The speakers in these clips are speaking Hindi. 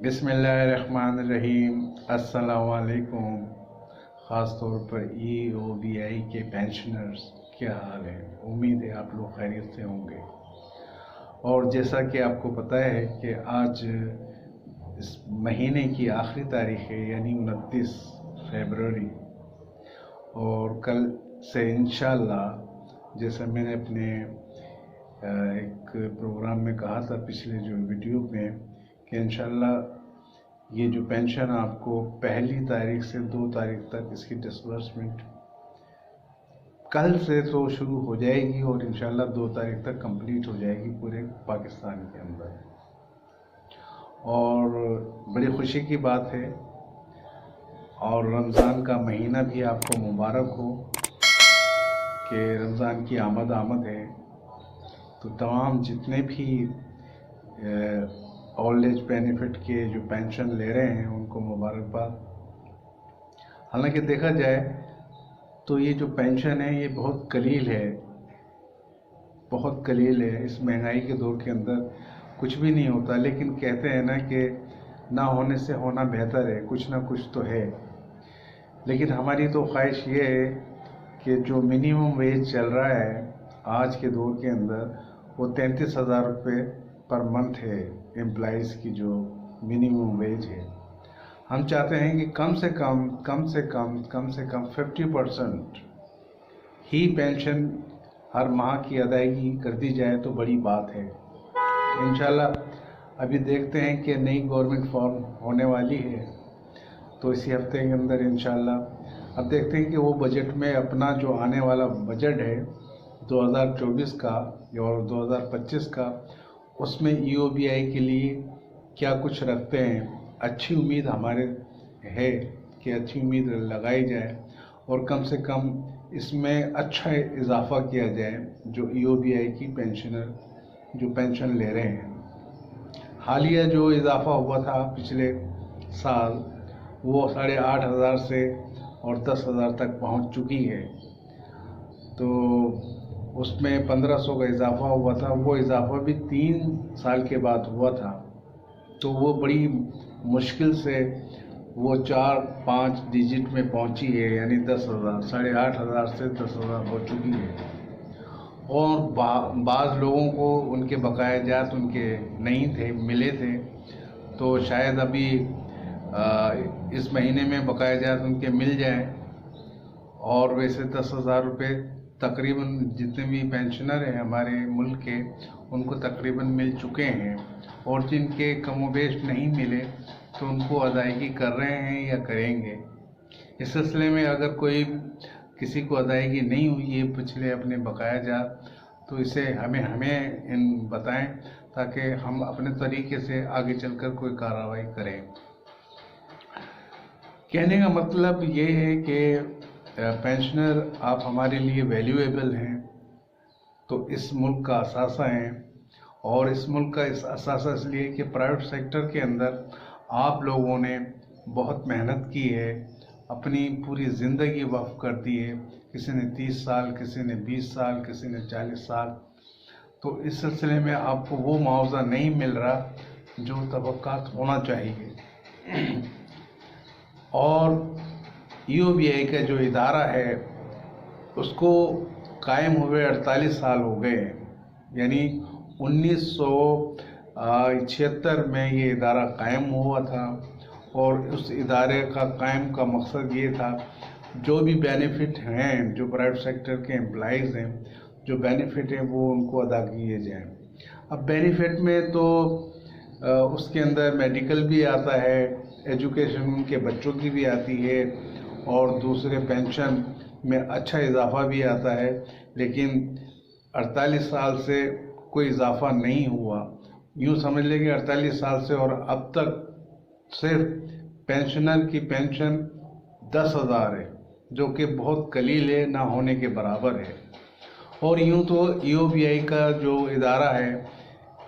बिस्मिल्लाहिर्रहमानिर्रहीम। अस्सलाम वालेकुम। ख़ास तौर पर EOBI के पेंशनर्स, क्या हाल है? उम्मीद है आप लोग खैरियत से होंगे। और जैसा कि आपको पता है कि आज इस महीने की आखिरी तारीख है, यानी 29 फरवरी, और कल से इंशाअल्लाह, जैसा मैंने अपने एक प्रोग्राम में कहा था, पिछले जो वीडियो में, कि इंशाअल्लाह ये जो पेंशन आपको पहली तारीख से 2 तारीख तक इसकी डिसबर्समेंट कल से तो शुरू हो जाएगी और इंशाअल्लाह 2 तारीख तक कंप्लीट हो जाएगी पूरे पाकिस्तान के अंदर। और बड़ी खुशी की बात है, और रमज़ान का महीना भी आपको मुबारक हो कि रमज़ान की आमद है। तो तमाम जितने भी ओल्ड एज बेनिफिट के जो पेंशन ले रहे हैं उनको मुबारकबाद। हालांकि देखा जाए तो ये जो पेंशन है ये बहुत कलील है, बहुत कलील है। इस महंगाई के दौर के अंदर कुछ भी नहीं होता, लेकिन कहते हैं ना कि ना होने से होना बेहतर है, कुछ ना कुछ तो है। लेकिन हमारी तो ख्वाहिश ये है कि जो मिनिमम वेज चल रहा है आज के दौर के अंदर, वो 33,000 रुपये पर मंथ है। एम्प्लॉइज़ की जो मिनिमम वेज है, हम चाहते हैं कि कम से कम 50% ही पेंशन हर माह की अदायगी कर दी जाए तो बड़ी बात है। इंशाल्लाह अभी देखते हैं कि नई गवर्नमेंट फॉर्म होने वाली है, तो इसी हफ्ते के अंदर इंशाल्लाह अब देखते हैं कि वो बजट में अपना जो आने वाला बजट है 2024 का और 2025 का, उसमें EOBI के लिए क्या कुछ रखते हैं। अच्छी उम्मीद हमारे है कि अच्छी उम्मीद लगाई जाए और कम से कम इसमें अच्छा इजाफा किया जाए जो EOBI की पेंशनर जो पेंशन ले रहे हैं। हालिया जो इजाफा हुआ था पिछले साल, वो 8,500 से और 10,000 तक पहुंच चुकी है। तो उसमें 1,500 का इजाफा हुआ था, वो इजाफा भी 3 साल के बाद हुआ था। तो वो बड़ी मुश्किल से वो 4-5 डिजिट में पहुंची है, यानी 10,000, 8,500 से 10,000 हो चुकी है। और बाज़ लोगों को उनके बकाया जात उनके नहीं थे, मिले थे, तो शायद अभी इस महीने में बकाया जात उनके मिल जाए। और वैसे 10,000 रुपये तकरीबन जितने भी पेंशनर हैं हमारे मुल्क के, उनको तकरीबन मिल चुके हैं। और जिनके कमोबेश नहीं मिले तो उनको अदायगी कर रहे हैं या करेंगे। इस सिलसिले में अगर कोई किसी को अदायगी नहीं हुई है पिछले अपने बकाया जात, तो इसे हमें इन बताएं, ताकि हम अपने तरीके से आगे चलकर कोई कार्रवाई करें। कहने का मतलब ये है कि पेंशनर आप हमारे लिए वैल्यूएबल हैं, तो इस मुल्क का असासा हैं। और इस मुल्क का इस असासा इसलिए कि प्राइवेट सेक्टर के अंदर आप लोगों ने बहुत मेहनत की है, अपनी पूरी ज़िंदगी वक्फ कर दी है। किसी ने 30 साल, किसी ने 20 साल, किसी ने 40 साल। तो इस सिलसिले में आपको वो मुआवजा नहीं मिल रहा जो तबक्कात होना चाहिए। और EOBI का जो इदारा है उसको कायम हुए 48 साल हो गए हैं, यानी 1976 में ये इदारा कायम हुआ था। और उस इदारे का कायम का मकसद ये था, जो भी बेनिफिट हैं, जो प्राइवेट सेक्टर के एम्प्लॉइज़ हैं, जो बेनिफिट हैं वो उनको अदा किए जाएं। अब बेनिफिट में तो उसके अंदर मेडिकल भी आता है, एजुकेशन उनके बच्चों की भी आती है, और दूसरे पेंशन में अच्छा इजाफा भी आता है। लेकिन 48 साल से कोई इजाफा नहीं हुआ। यूँ समझ लें कि 48 साल से और अब तक सिर्फ पेंशनर की पेंशन 10,000 है, जो कि बहुत कलील है, ना होने के बराबर है। और यूँ तो EOBI का जो इदारा है,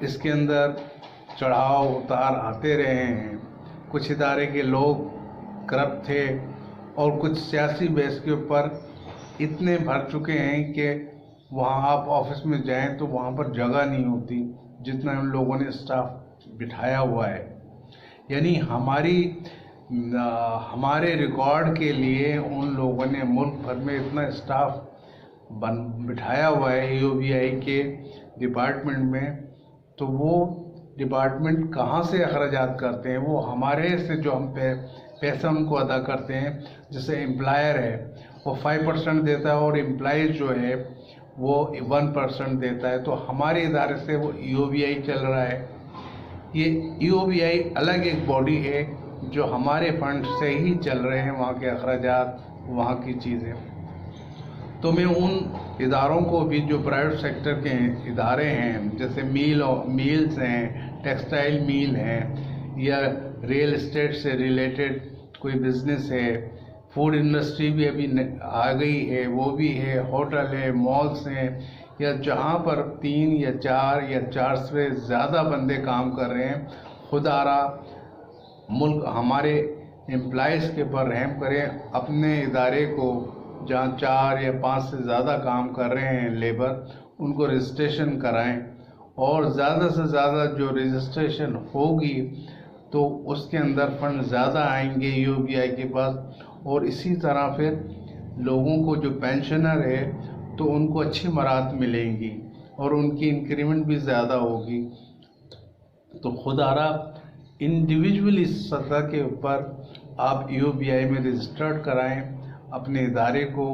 इसके अंदर चढ़ाव उतार आते रहे हैं। कुछ इदारे के लोग करप्ट थे और कुछ सियासी बेस के ऊपर इतने भर चुके हैं कि वहाँ आप ऑफिस में जाएं तो वहाँ पर जगह नहीं होती, जितना उन लोगों ने स्टाफ बिठाया हुआ है। यानी हमारे रिकॉर्ड के लिए उन लोगों ने मुल्क भर में इतना स्टाफ बिठाया हुआ है यूबीआई के डिपार्टमेंट में, तो वो डिपार्टमेंट कहाँ से अखराजात करते हैं? वो हमारे से जो हम पैसा उनको अदा करते हैं। जैसे एम्प्लॉयर है वो 5% देता है और एम्प्लॉय जो है वो 1% देता है, तो हमारे इदारे से वो यूबीआई चल रहा है। ये यूबीआई अलग एक बॉडी है जो हमारे फंड से ही चल रहे हैं, वहाँ के अखराजात, वहाँ की चीज़ें। तो मैं उन इदारों को भी, जो प्राइवेट सेक्टर के इदारे हैं, जैसे मिल्स हैं, टेक्सटाइल मिल हैं, या रियल एस्टेट से रिलेटेड कोई बिजनेस है, फूड इंडस्ट्री भी अभी आ गई है, वो भी है, होटल है, मॉल्स हैं, या जहाँ पर 3 या 4 या 4 से ज़्यादा बंदे काम कर रहे हैं, खुदारा मुल्क हमारे एम्प्लॉयज़ के पर रहम करें। अपने इदारे को जहाँ 4 या 5 से ज़्यादा काम कर रहे हैं लेबर, उनको रजिस्ट्रेशन कराएं, और ज़्यादा से ज़्यादा जो रजिस्ट्रेशन होगी तो उसके अंदर फंड ज़्यादा आएंगे यूबीआई के पास। और इसी तरह फिर लोगों को जो पेंशनर है तो उनको अच्छी मराहत मिलेंगी और उनकी इंक्रीमेंट भी ज़्यादा होगी। तो खुदारा इंडिविजुअली सतह के ऊपर आप यूबीआई में रजिस्टर्ड कराएं अपने इदारे को,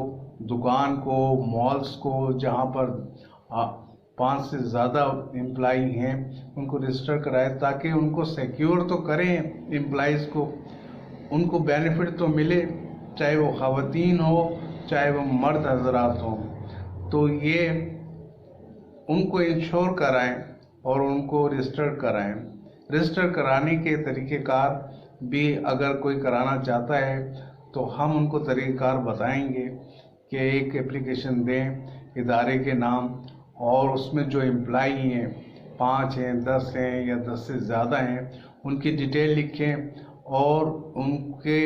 दुकान को, मॉल्स को, जहां पर 5 से ज़्यादा एम्प्लाई हैं उनको रजिस्टर कराएं, ताकि उनको सिक्योर तो करें एम्प्लॉइज़ को, उनको बेनिफिट तो मिले, चाहे वो ख़वातीन हो चाहे वो मर्द हजरात हों। तो ये उनको इंश्योर कराएं और उनको रजिस्टर कराएं। रजिस्टर कराने के तरीक़ेकार भी अगर कोई कराना चाहता है तो हम उनको तरीक़ेकार बताएंगे कि एक एप्लीकेशन दें इदारे के नाम, और उसमें जो एम्प्लाई हैं, 5 हैं, 10 हैं या 10 से ज़्यादा हैं, उनकी डिटेल लिखें और उनके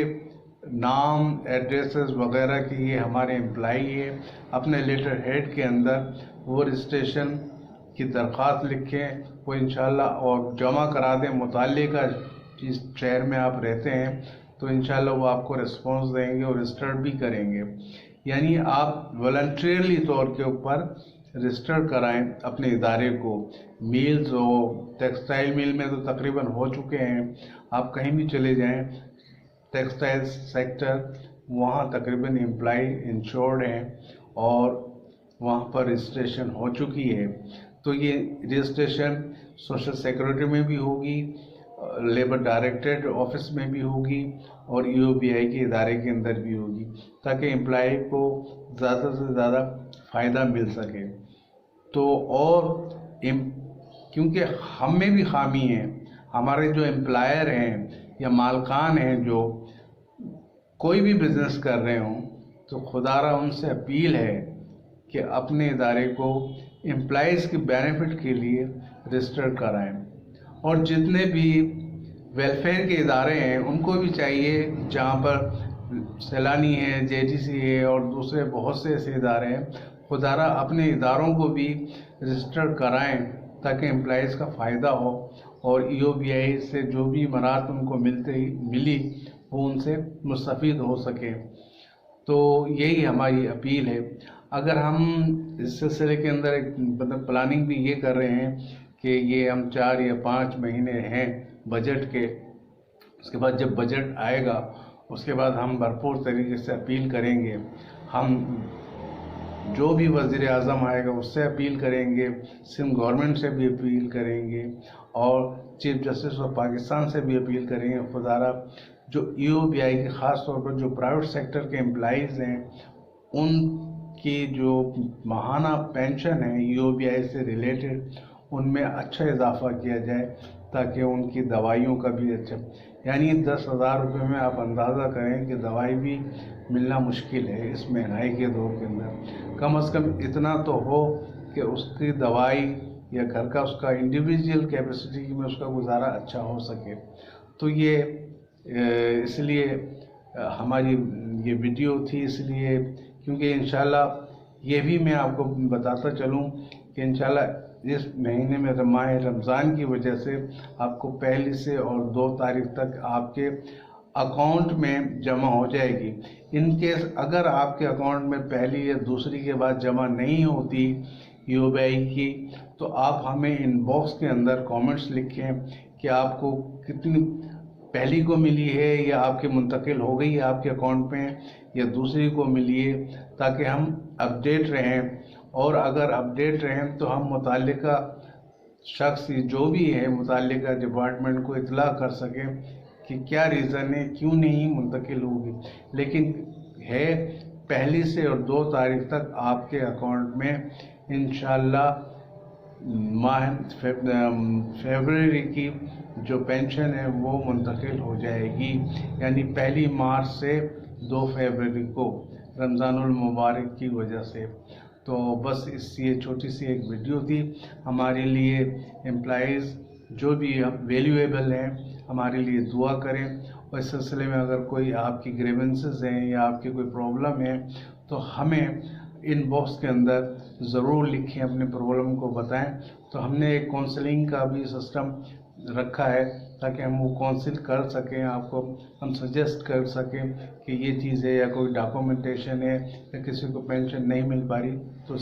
नाम, एड्रेसेस वगैरह की ये हमारे एम्प्लाई है। अपने लेटर हेड के अंदर वो रजिस्ट्रेशन की दरख्वास्त लिखें, वो इंशाल्लाह और जमा करा दें। मुताल्लिका जिस शहर में आप रहते हैं तो इंशाल्लाह वो आपको रिस्पॉन्स देंगे और रजिस्टर्ड भी करेंगे। यानी आप वॉलंटरीली तौर के ऊपर रजिस्टर कराएं अपने इदारे को। मिल्स हो, टेक्सटाइल मिल में तो तकरीबन हो चुके हैं, आप कहीं भी चले जाएं टेक्सटाइल सेक्टर, वहाँ तकरीबन एम्प्लाई इंश्योर्ड हैं और वहाँ पर रजिस्ट्रेशन हो चुकी है। तो ये रजिस्ट्रेशन सोशल सिक्योरिटी में भी होगी, लेबर डायरेक्टरेट ऑफिस में भी होगी और यूबीआई के इदारे के अंदर भी होगी, ताकि एम्प्लॉय को ज़्यादा से ज़्यादा फ़ायदा मिल सके। तो और क्योंकि हम में भी खामी है, हमारे जो एम्प्लॉयर हैं या मालकान हैं जो कोई भी बिज़नेस कर रहे हों, तो खुदारा उनसे अपील है कि अपने इदारे को एम्प्लॉइज़ के बेनिफिट के लिए रजिस्टर कराएं। और जितने भी वेलफेयर के इदारे हैं उनको भी चाहिए, जहाँ पर सैलानी है, जेटीसी है और दूसरे बहुत से ऐसे इदारे हैं, खुदारा अपने इदारों को भी रजिस्टर कराएं ताकि एम्प्लॉइज़ का फ़ायदा हो और यूबीआई से जो भी मराहत उनको मिली वो उनसे मुस्तफ़ीद हो सके। तो यही हमारी अपील है। अगर हम इस सिलसिले के अंदर एक मतलब प्लानिंग भी ये कर रहे हैं कि ये हम 4 या 5 महीने हैं बजट के, उसके बाद जब बजट आएगा उसके बाद हम भरपूर तरीके से अपील करेंगे। हम जो भी वज़ीर आज़म आएगा उससे अपील करेंगे, सिंध गवर्नमेंट से भी अपील करेंगे और चीफ जस्टिस ऑफ पाकिस्तान से भी अपील करेंगे। खुदारा जो यूबीआई के ख़ास तौर पर जो प्राइवेट सेक्टर के एम्प्लॉइज़ हैं उनकी जो माहाना पेंशन है यूबीआई से रिलेटेड, उनमें अच्छा इजाफा किया जाए ताकि उनकी दवाइयों का भी अच्छा, यानी 10,000 रुपये में आप अंदाज़ा करें कि दवाई भी मिलना मुश्किल है इस महंगाई के दौर के अंदर। कम से कम इतना तो हो कि उसकी दवाई या घर का उसका इंडिविजुअल कैपेसिटी में उसका गुजारा अच्छा हो सके। तो ये इसलिए हमारी ये वीडियो थी, इसलिए क्योंकि इंशाल्लाह ये भी मैं आपको बताता चलूँ कि इंशाल्लाह इस महीने में माह रमज़ान की वजह से आपको 1 से और 2 तारीख तक आपके अकाउंट में जमा हो जाएगी। इन केस अगर आपके अकाउंट में पहली या दूसरी के बाद जमा नहीं होती यूबीआई की, तो आप हमें इनबॉक्स के अंदर कमेंट्स लिखें कि आपको कितनी पहली को मिली है या आपके मुंतकिल हो गई है आपके अकाउंट में या दूसरी को मिली है, ताकि हम अपडेट रहें। और अगर अपडेट रहें तो हम मुताल्लिका शख्स जो भी है मुताल्लिका डिपार्टमेंट को इतला कर सकें कि क्या रीज़न है, क्यों नहीं मुंतकिल होगी। लेकिन है 1 से और 2 तारीख तक आपके अकाउंट में इंशाल्लाह माह फरवरी की जो पेंशन है वो मुंतकिल हो जाएगी, यानी 1 मार्च से 2 फरवरी को रमज़ानुल मुबारक की वजह से। तो बस ये छोटी सी एक वीडियो थी हमारे लिए। एम्प्लॉइज़ जो भी वैल्यूएबल हैं हमारे लिए दुआ करें, और इस सिलसिले में अगर कोई आपकी ग्रीवेंसेस हैं या आपकी कोई प्रॉब्लम है तो हमें इनबॉक्स के अंदर ज़रूर लिखें, अपने प्रॉब्लम को बताएं। तो हमने एक काउंसलिंग का भी सिस्टम रखा है ताकि हम वो काउंसिल कर सकें, आपको हम सजेस्ट कर सकें कि ये चीज़ है या कोई डॉक्यूमेंटेशन है या किसी को पेंशन नहीं मिल पा रही तो